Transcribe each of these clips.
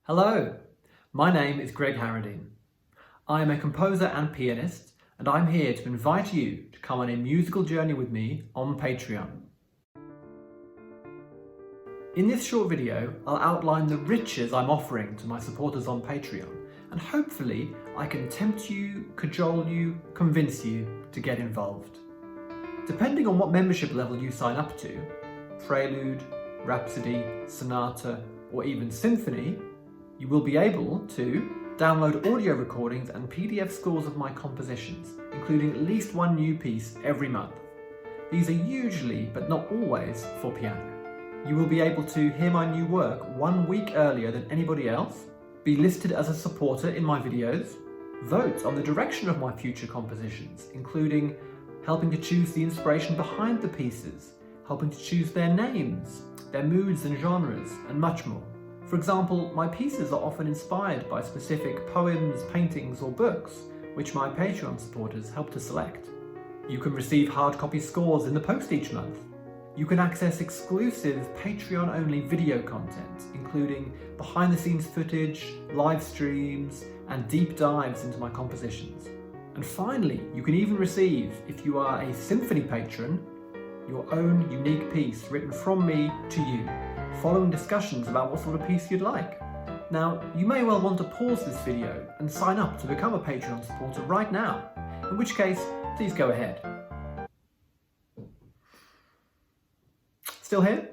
Hello, my name is Greg Harradine. I am a composer and pianist, and I'm here to invite you to come on a musical journey with me on Patreon. In this short video, I'll outline the riches I'm offering to my supporters on Patreon, and hopefully I can tempt you, cajole you, convince you to get involved. Depending on what membership level you sign up to, Prelude, Rhapsody, Sonata, or even Symphony, you will be able to download audio recordings and PDF scores of my compositions, including at least one new piece every month. These are usually, but not always, for piano. You will be able to hear my new work 1 week earlier than anybody else, be listed as a supporter in my videos, vote on the direction of my future compositions, including helping to choose the inspiration behind the pieces, helping to choose their names, their moods and genres, and much more. For example, my pieces are often inspired by specific poems, paintings, or books, which my Patreon supporters help to select. You can receive hard copy scores in the post each month. You can access exclusive Patreon-only video content, including behind-the-scenes footage, live streams, and deep dives into my compositions. And finally, you can even receive, if you are a Symphony patron, your own unique piece written from me to you, following discussions about what sort of piece you'd like. Now, you may well want to pause this video and sign up to become a Patreon supporter right now, in which case, please go ahead. Still here?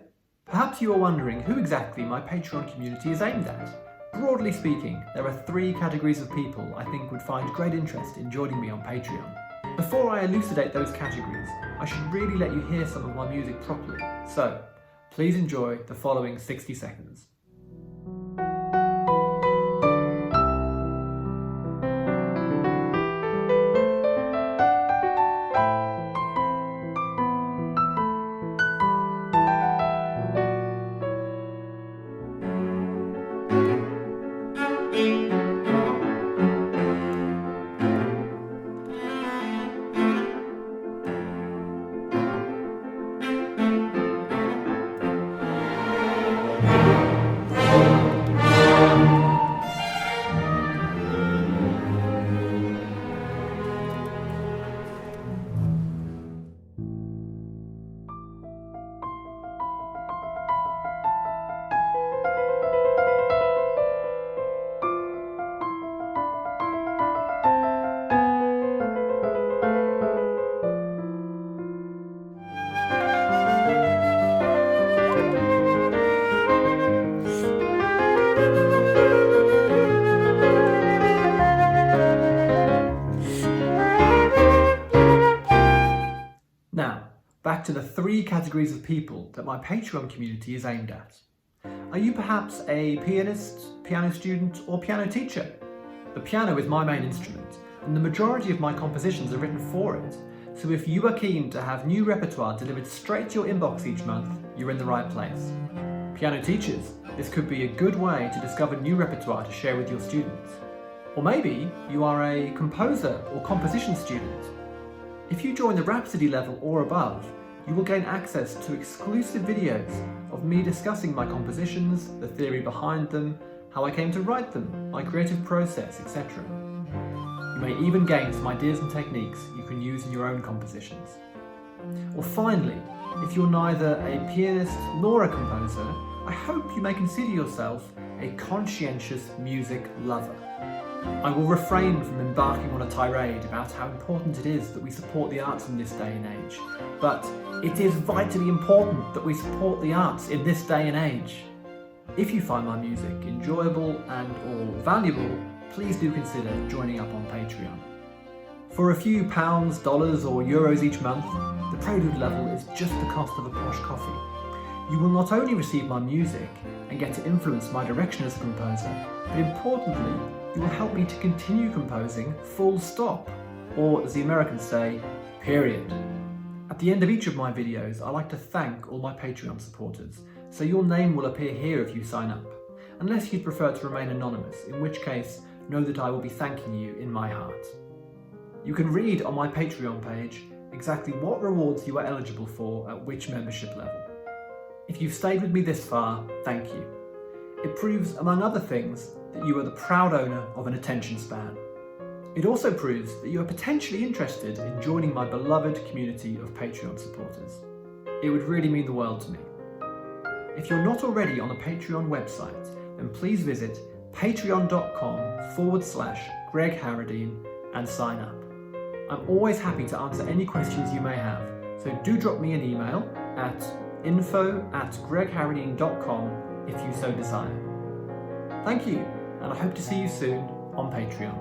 Perhaps you are wondering who exactly my Patreon community is aimed at. Broadly speaking, there are 3 categories of people I think would find great interest in joining me on Patreon. Before I elucidate those categories, I should really let you hear some of my music properly. So, please enjoy the following 60 seconds. Now, back to the 3 categories of people that my Patreon community is aimed at. Are you perhaps a pianist, piano student, or piano teacher? The piano is my main instrument, and the majority of my compositions are written for it, so if you are keen to have new repertoire delivered straight to your inbox each month, you're in the right place. Piano teachers, this could be a good way to discover new repertoire to share with your students. Or maybe you are a composer or composition student. If you join the Rhapsody level or above, you will gain access to exclusive videos of me discussing my compositions, the theory behind them, how I came to write them, my creative process, etc. You may even gain some ideas and techniques you can use in your own compositions. Or finally, if you're neither a pianist nor a composer, I hope you may consider yourself a conscientious music lover. I will refrain from embarking on a tirade about how important it is that we support the arts in this day and age, but it is vitally important that we support the arts in this day and age. If you find my music enjoyable and/or valuable, please do consider joining up on Patreon. For a few pounds, dollars, or euros each month, the Prelude level is just the cost of a posh coffee. You will not only receive my music and get to influence my direction as a composer, but importantly, you will help me to continue composing full stop, or as the Americans say, period. At the end of each of my videos, I like to thank all my Patreon supporters, so your name will appear here if you sign up, unless you'd prefer to remain anonymous, in which case, know that I will be thanking you in my heart. You can read on my Patreon page exactly what rewards you are eligible for at which membership level. If you've stayed with me this far, thank you. It proves, among other things, that you are the proud owner of an attention span. It also proves that you are potentially interested in joining my beloved community of Patreon supporters. It would really mean the world to me. If you're not already on the Patreon website, then please visit patreon.com/Greg Harradine and sign up. I'm always happy to answer any questions you may have, so do drop me an email at info@gregharradine.com if you so desire. Thank you, and I hope to see you soon on Patreon.